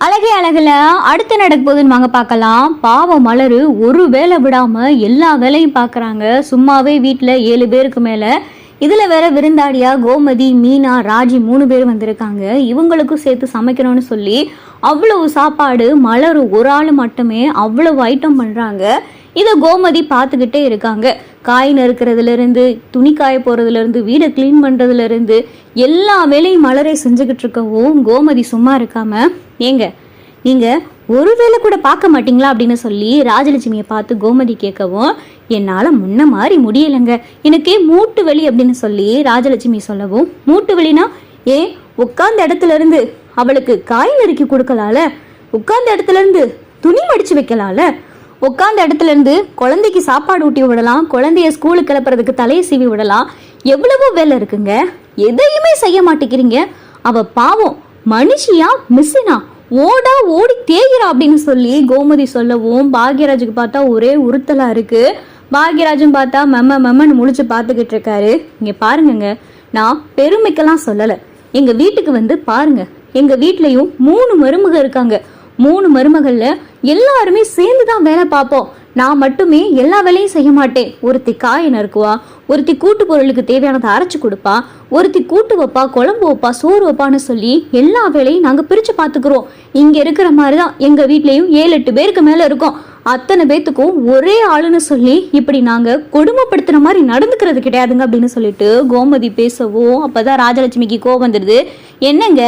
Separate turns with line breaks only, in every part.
அழகே அழகுல அடுத்து நடக்க போகுதுன்னு வாங்க பார்க்கலாம். பாவம் மலரு ஒரு வேலை விடாம எல்லா வேலையும் பார்க்குறாங்க. சும்மாவே வீட்டில் 7 பேருக்கு மேலே, இதில் வேற விருந்தாடியா கோமதி, மீனா, ராஜி 3 பேர் வந்திருக்காங்க. இவங்களுக்கும் சேர்த்து சமைக்கணும்னு சொல்லி அவ்வளவு சாப்பாடு மலரு ஒரு ஆள் மட்டுமே அவ்வளவு ஐட்டம் பண்ணுறாங்க. இதை கோமதி பார்த்துக்கிட்டே இருக்காங்க. காய் நறுக்கிறதுலேருந்து, துணி காய போகிறதுலேருந்து, வீடை க்ளீன் பண்ணுறதுலேருந்து எல்லா வேலையும் மலரை செஞ்சுக்கிட்டு இருக்கவும் கோமதி சும்மா இருக்காம, ஏங்க நீங்கள் ஒரு வேளை கூட பார்க்க மாட்டீங்களா அப்படின்னு சொல்லி ராஜலட்சுமியை பார்த்து கோமதி கேட்கவும், என்னால் முன்ன மாதிரி முடியலைங்க, எனக்கு மூட்டு வலி அப்படின்னு சொல்லி ராஜலட்சுமி சொல்லவும், மூட்டு வலினா ஏன் உட்கார்ந்த இடத்துல இருந்து அவளுக்கு காய் நறுக்கி கொடுக்கலால, உட்கார்ந்த இடத்துல இருந்து துணி மடிச்சு வைக்கலால, உட்கார்ந்த இடத்துல இருந்து குழந்தைக்கு சாப்பாடு ஊட்டி விடலாம், குழந்தைய ஸ்கூலுக்கு கிளப்புறதுக்கு தலையை சீவி விடலாம், எவ்வளவோ வேலை இருக்குங்க, எதையுமே செய்ய மாட்டேங்கிறீங்க. அவ பாவம் மனுஷியா மிஸ்ஸினா ஓடா ஓடி தேய்கிறா அப்படின்னு சொல்லி கோமதி சொல்லவும், பாக்யராஜுக்கு பார்த்தா ஒரே உறுத்தலா இருக்கு. பாக்யராஜும் பார்த்தா மெம்மன்னு முழிச்சு பார்த்துக்கிட்டு இருக்காரு. இங்க பாருங்க, நான் பெருமைக்கெல்லாம் சொல்லலை, எங்க வீட்டுக்கு வந்து பாருங்க, எங்க வீட்லயும் 3 மருமக இருக்காங்க. 3 மருமகள்ல எல்லாருமே சேர்ந்து தான் வேலை பார்ப்போம். நான் மட்டுமே எல்லா வேலையும் செய்ய மாட்டேன். ஒருத்தி காயை நறுக்குவா, ஒருத்தி கூட்டு பொருளுக்கு தேவையானதை அரைச்சு கொடுப்பா, ஒருத்தி கூட்டு வைப்பா, குழம்பு வைப்பா, சோறு வைப்பான்னு சொல்லி எல்லா வேலையும் நாங்கள் பிரித்து பார்த்துக்குறோம். இங்கே இருக்கிற மாதிரி தான் எங்கள் வீட்லேயும் 7-8 பேருக்கு மேலே இருக்கோம். அத்தனை பேத்துக்கும் ஒரே ஆளுன்னு சொல்லி இப்படி நாங்கள் கொடுமைப்படுத்துகிற மாதிரி நடந்துக்கிறது கிடையாதுங்க அப்படின்னு சொல்லிட்டு கோமதி பேசவும், அப்போதான் ராஜலட்சுமிக்கு கோவம் வந்துடுது. என்னங்க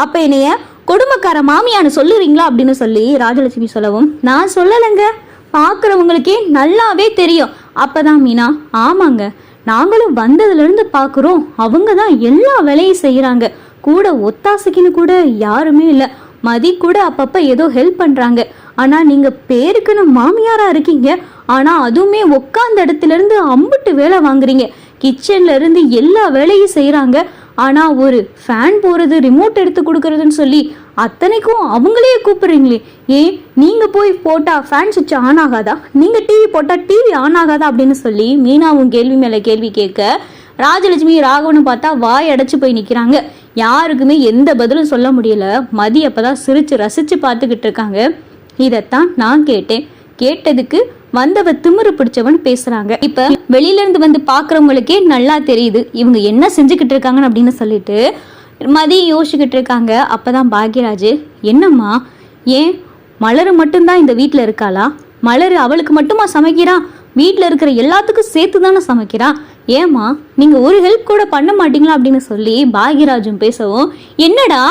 அப்போ என்னைய கொடுமைக்கார மாமியான்னு சொல்லுறீங்களா அப்படின்னு சொல்லி ராஜலட்சுமி சொல்லவும், நான் சொல்லலைங்க, பார்க்குறவங்களுக்கே நல்லாவே தெரியும். அப்பதான் மீனா, ஆமாங்க, நாங்களும் வந்ததுலேருந்து பார்க்குறோம், அவங்க தான் எல்லா வேலையும் செய்கிறாங்க, கூட ஒத்தாசைக்குன்னு கூட யாருமே இல்லை, மதி கூட அப்பப்போ ஏதோ ஹெல்ப் பண்ணுறாங்க. ஆனால் நீங்கள் பேருக்குன்னு மாமியாராக இருக்கீங்க, ஆனால் அதுவுமே உட்காந்த இடத்துலேருந்து அம்புட்டு வேலை வாங்குறீங்க, கிச்சன்ல இருந்து எல்லா வேலையும் செய்கிறாங்க. ஆனால் ஒரு ஃபேன் போகிறது, ரிமோட் எடுத்து கொடுக்கறதுன்னு சொல்லி அத்தனைக்கும் அவங்களே கூப்பிடுறீங்களே, ஏன் நீங்கள் போய் போட்டால் ஃபேன் சுவிட்ச் ஆன் ஆகாதா, நீங்கள் டிவி போட்டால் டிவி ஆன் ஆகாதா அப்படின்னு சொல்லி மீனாவும் கேள்வி மேலே கேள்வி கேட்க, ராஜலட்சுமி ராகவனும் பார்த்தா வாய் அடைச்சு போய் நிற்கிறாங்க. யாருக்குமே எந்த பதிலும் சொல்ல முடியல. மதி அப்போதான் சிரித்து ரசித்து பார்த்துக்கிட்டு இருக்காங்க. இதைத்தான் நான் கேட்டேன், கேட்டதுக்கு வந்தவ திமிரு பிடிச்சவன் பேசுறாங்க. இப்ப வெளியில இருந்து வந்து பாக்குறவங்களுக்கே நல்லா தெரியுது இவங்க என்ன செஞ்சுக்கிட்டு இருக்காங்கன்னு அப்படின்னு சொல்லிட்டு மதி யோசிச்சுக்கிட்டு இருக்காங்க. அப்பதான் பாக்யராஜ், என்னம்மா, ஏன் மலரு மட்டும்தான் இந்த வீட்டுல இருக்காளா, மலரு அவளுக்கு மட்டுமா சமைக்கிறா, வீட்டுல இருக்கிற எல்லாத்துக்கும் சேர்த்து தானே சமைக்கிறா, ஏமா நீங்க ஒரு ஹெல்ப் கூட பண்ண மாட்டீங்களா அப்படின்னு சொல்லி பாக்யராஜும் பேசவும், என்னடா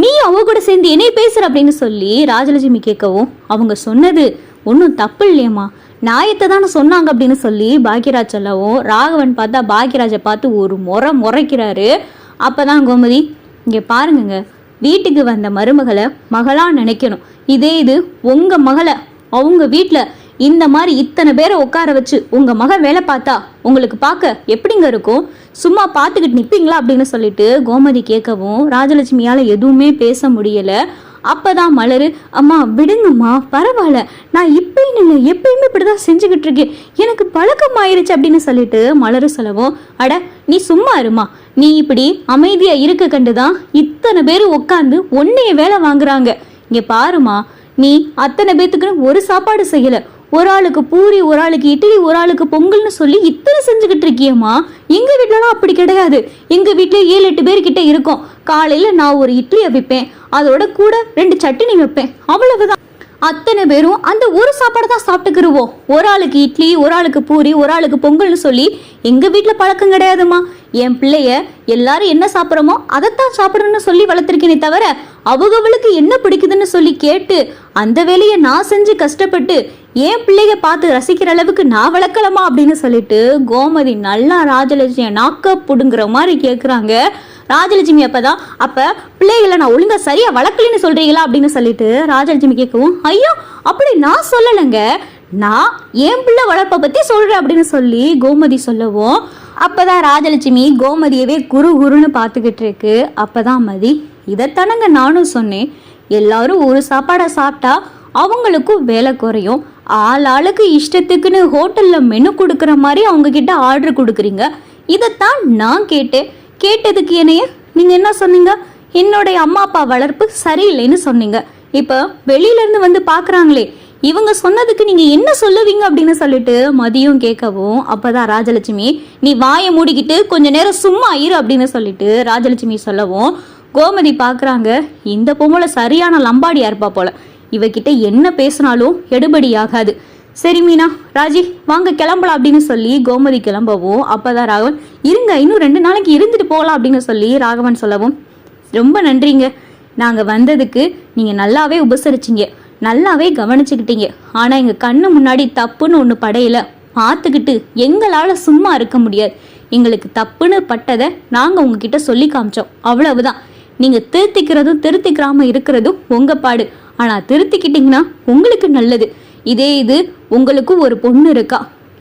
நீ அவ கூட சேர்ந்து என்னை பேசுற அப்படின்னு சொல்லி ராஜலட்சுமி கேட்கவும், அவங்க சொன்னது ஒன்றும் தப்பு இல்லையம்மா, நியாயத்தை தானே சொன்னாங்க அப்படின்னு சொல்லி பாக்யராஜ் சொல்லவும், ராகவன் பார்த்தா பாக்யராஜை பார்த்து ஒரு முறைக்கிறாரு. அப்பதான் கோமதி, இங்கே பாருங்க, வீட்டுக்கு வந்த மருமகளை மகளா நினைக்கணும், இதே இது உங்க மகளை அவங்க வீட்டில் இந்த மாதிரி இத்தனை பேரை உட்கார வச்சு உங்க மக வேலை பார்த்தா உங்களுக்கு பார்க்க எப்படிங்க இருக்கும், சும்மா பார்த்துக்கிட்டு நிற்பீங்களா அப்படின்னு சொல்லிட்டு கோமதி கேட்கவும், ராஜலட்சுமியால் எதுவுமே பேச முடியல. அப்பதான் மலரு, அம்மா விடுங்கம்மா, பரவாயில்ல, நான் இப்பயும் இல்லை எப்பயுமே இப்படிதான் செஞ்சுக்கிட்டு இருக்கேன், எனக்கு பழக்கம் ஆயிருச்சு அப்படின்னு சொல்லிட்டு மலரு சொல்லவும், அட நீ சும்மா இருமா, நீ இப்படி அமைதியா இருக்க கண்டுதான் இத்தனை பேர் உட்காந்து ஒன்னைய வேலை வாங்குறாங்க. இங்க பாருமா, நீ அத்தனை பேத்துக்குன்னு ஒரு சாப்பாடு செய்யல, ஒரு ஆளுக்கு பூரி, ஒரு ஆளுக்கு இட்லி, ஒரு ஆளுக்கு பொங்கல்னு சொல்லி இத்தனை செஞ்சுக்கிட்டு இருக்கியம்மா. எங்க வீட்டுலலாம் அப்படி கிடையாது. எங்க வீட்டுல 7-8 பேர்கிட்ட இருக்கோம். காலையில நான் ஒரு இட்லியை வைப்பேன், அதோட கூட 2 சட்னி வைப்பேன், அவ்வளவுதான். அத்தனை பேரும் அந்த ஒரு சாப்பாடு தான் சாப்பிட்டுக்கிருவோம். ஒரு ஆளுக்கு இட்லி, ஒரு ஆளுக்கு பூரி, ஒரு ஆளுக்கு பொங்கல்னு சொல்லி எங்க வீட்டுல பழக்கம் கிடையாதுமா. என் பிள்ளைய எல்லாரும் என்ன சாப்பிட்றோமோ அதைத்தான் சாப்பிடணும்னு சொல்லி வளர்த்துருக்கேனே தவிர அவங்களுக்கு என்ன பிடிக்குதுன்னு சொல்லி கேட்டு அந்த வேலையை நான் செஞ்சு கஷ்டப்பட்டு என் பிள்ளைய பார்த்து ரசிக்கிற அளவுக்கு நான் வளர்க்கலாமா அப்படின்னு சொல்லிட்டு கோமதி நல்லா ராஜலட்சுமியை நாக்க புடுங்குற மாதிரி கேட்குறாங்க. ராஜலட்சுமி அப்பதான், அப்ப பிள்ளைகளை நான் ஒழுங்கா சரியா வளர்க்கலன்னு சொல்றீங்களா அப்படின்னு சொல்லிட்டு ராஜலட்சுமி கேட்கவும், ஐயோ அப்படி நான் சொல்லலைங்க, நான் என் பிள்ளை வளர்ப்பை பத்தி சொல்றேன் அப்படின்னு சொல்லி கோமதி சொல்லவும், அப்பதான் ராஜலட்சுமி கோமதியவே குருன்னு பார்த்துக்கிட்டு இருக்கு. அப்பதான் மதி, இதைத்தானங்க நானும் சொன்னேன், எல்லாரும் ஒரு சாப்பாடை சாப்பிட்டா அவங்களுக்கும் வேலை குறையும், ஆளுக்கு இஷ்டத்துக்குன்னு ஹோட்டல்ல மெனு கொடுக்குற மாதிரி அவங்க கிட்ட ஆர்டர் கொடுக்குறீங்க, இதைத்தான் நான் கேட்டேன். கேட்டதுக்கு என்னைய நீங்க என்ன சொன்னீங்க, என்னுடைய அம்மா அப்பா வளர்ப்பு சரியில்லைன்னு சொன்னீங்க. இப்போ வெளியில இருந்து வந்து பாக்குறாங்களே, இவங்க சொன்னதுக்கு நீங்க என்ன சொல்லுவீங்க அப்படின்னு சொல்லிட்டு மதியம் கேட்கவும், அப்பதான் ராஜலட்சுமி, நீ வாயை மூடிக்கிட்டு கொஞ்ச நேரம் சும்மா இரு அப்படின்னு சொல்லிட்டு ராஜலட்சுமி சொல்லவும், கோமதி பாக்குறாங்க, இந்த பொம்பளை சரியான லம்பாடியா இருப்பா போல, இவகிட்ட என்ன பேசினாலும் எடுபடி ஆகாது. சரி மீனா, ராஜி வாங்க கிளம்பலாம் அப்படின்னு சொல்லி கோமதி கிளம்பவும், அப்பதான் ராகவன், இருங்க இன்னும் 2 நாளைக்கு இருந்துட்டு போகலாம் அப்படின்னு சொல்லி ராகவன் சொல்லவும், ரொம்ப நன்றிங்க, நாங்க வந்ததுக்கு நீங்க நல்லாவே உபசரிச்சிங்க, நல்லாவே கவனிச்சுக்கிட்டீங்க. ஆனா எங்க கண்ணு முன்னாடி தப்புன்னு ஒண்ணு படையில பார்த்துக்கிட்டு எங்களால சும்மா இருக்க முடியாது. எங்களுக்கு தப்புன்னு பட்டதை நாங்க உங்ககிட்ட சொல்லி காமிச்சோம், அவ்வளவுதான். நீங்க திருத்திக்கிறதும் திருத்திக்கிறாம இருக்கிறதும் உங்க பாடு. ஆனா திருத்திக்கிட்டீங்கன்னா உங்களுக்கு நல்லது. இதே இது உங்களுக்கும் ஒரு பொண்ணு இருக்கா,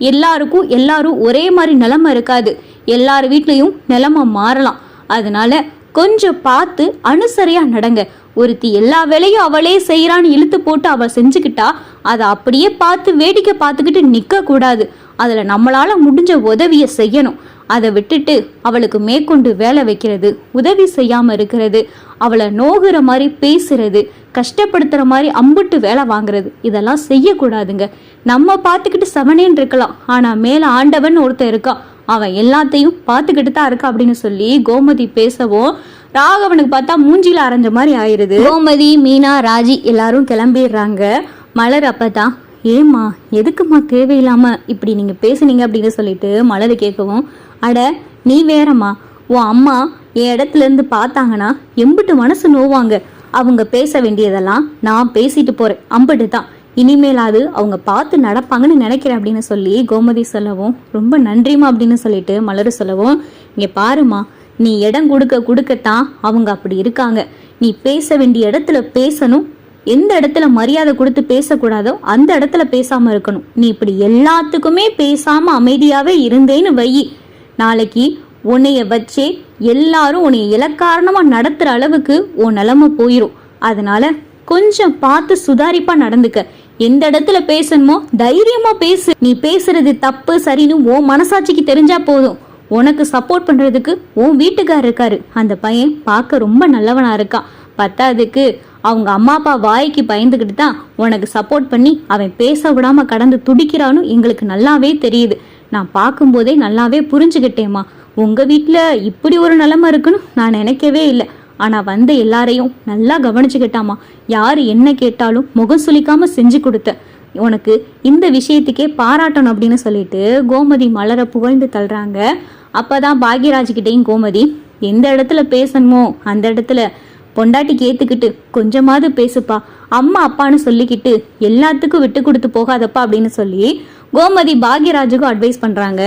எல்லாரும் ஒரே மாதிரி நிலைமை இருக்காது, எல்லார் வீட்லயும் நிலைமை மாறலாம். அதனால கொஞ்சம் பார்த்து அனுசரியா நடங்க. ஒருத்தி எல்லா வேலையும் அவளே செய்யறான்னு இழுத்து போட்டு அவள் செஞ்சுக்கிட்டா அதை அப்படியே பார்த்து வேடிக்கை பார்த்துக்கிட்டு நிற்க கூடாது. அதுல நம்மளால முடிஞ்ச உதவியை செய்யணும். அதை விட்டுட்டு அவளுக்கு மேற்கொண்டு வேலை வைக்கிறது, உதவி செய்யாம இருக்கிறது, அவளை நோகுற மாதிரி பேசுறது, கஷ்டப்படுத்துற மாதிரி அம்புட்டு வேலை வாங்குறது, இதெல்லாம் செய்யக்கூடாதுங்க. நம்ம பார்த்துக்கிட்டு செவனேன்னு இருக்கலாம், ஆனா மேல ஆண்டவன் ஒருத்தன் இருக்கான், அவன் எல்லாத்தையும் பார்த்துக்கிட்டு தான் இருக்கா அப்படின்னு சொல்லி கோமதி பேசவும், ராகவனுக்கு பார்த்தா மூஞ்சில அரைஞ்ச மாதிரி ஆயிருது. கோமதி, மீனா, ராஜி எல்லாரும் கிளம்பிடுறாங்க. மலர் அப்பதான், ஏம்மா எதுக்குமா தேவையில்லாம இப்படி நீங்க பேசுனீங்க அப்படின்னு சொல்லிட்டு மலர் கேட்கவும், அட நீ வேறம்மா, உன் அம்மா என் இடத்துல இருந்து பார்த்தாங்கன்னா எம்பிட்டு மனசு நோவாங்க. அவங்க பேச வேண்டியதெல்லாம் நான் பேசிட்டு போறேன், அம்பிட்டு தான். இனிமேலாவது அவங்க பார்த்து நடப்பாங்கன்னு நினைக்கிறேன் அப்படின்னு சொல்லி கோமதி சொல்லவும், ரொம்ப நன்றிமா அப்படின்னு சொல்லிட்டு மலர் சொல்லவும், இங்க பாருமா, நீ இடம் கொடுக்கத்தான் அவங்க அப்படி இருக்காங்க. நீ பேச வேண்டிய இடத்துல பேசணும், எந்த இடத்துல மரியாதை கொடுத்து பேசக்கூடாதோ அந்த இடத்துல பேசாம இருக்கணும். நீ இப்படி எல்லாத்துக்குமே பேசாம அமைதியாவே இருந்தேன்னு வை, நாளைக்கு உன்னைய வச்சே எல்லாரும் உன்னைய இலக்காரணமா நடத்துற அளவுக்கு உன் நிலைமை போயிரும். அதனால கொஞ்சம் பார்த்து சுதாரிப்பா நடந்துக்க. எந்த இடத்துல பேசணுமோ தைரியமா பேசு. நீ பேசுறது தப்பு சரின்னு உன் மனசாட்சிக்கு தெரிஞ்சா போதும். உனக்கு சப்போர்ட் பண்றதுக்கு உன் வீட்டுக்காரர் இருக்காரு, அந்த பையன் பார்க்க ரொம்ப நல்லவனா இருக்கான். பத்தாவதுக்கு அவங்க அம்மா அப்பா வாய்க்கு பயந்துக்கிட்டு தான் உனக்கு சப்போர்ட் பண்ணி அவன் பேச விடாம கடந்து துடிக்கிறான்னு எங்களுக்கு நல்லாவே தெரியுது. நான் பார்க்கும்போதே நல்லாவே புரிஞ்சுக்கிட்டேம்மா. உங்க வீட்டுல இப்படி ஒரு நிலைமை இருக்குன்னு நான் நினைக்கவே இல்லை. ஆனா வந்த எல்லாரையும் நல்லா கவனிச்சுக்கிட்டாமா. யாரு என்ன கேட்டாலும் முகம் சுளிக்காம செஞ்சு கொடுத்த உனக்கு இந்த விஷயத்துக்கே பாராட்டணும் அப்படின்னு சொல்லிட்டு கோமதி மலரை புகழ்ந்து தள்ளுறாங்க. அப்பதான் பாக்யராஜ் கிட்டையும் கோமதி, எந்த இடத்துல பேசணுமோ அந்த இடத்துல பொண்டாட்டிக்கு ஏத்துக்கிட்டு கொஞ்சமாவது பேசுப்பா, அம்மா அப்பான்னு சொல்லிக்கிட்டு எல்லாத்துக்கும் விட்டு கொடுத்து போகாதப்பா அப்படின்னு சொல்லி கோமதி பாக்யராஜுக்கும் அட்வைஸ் பண்றாங்க.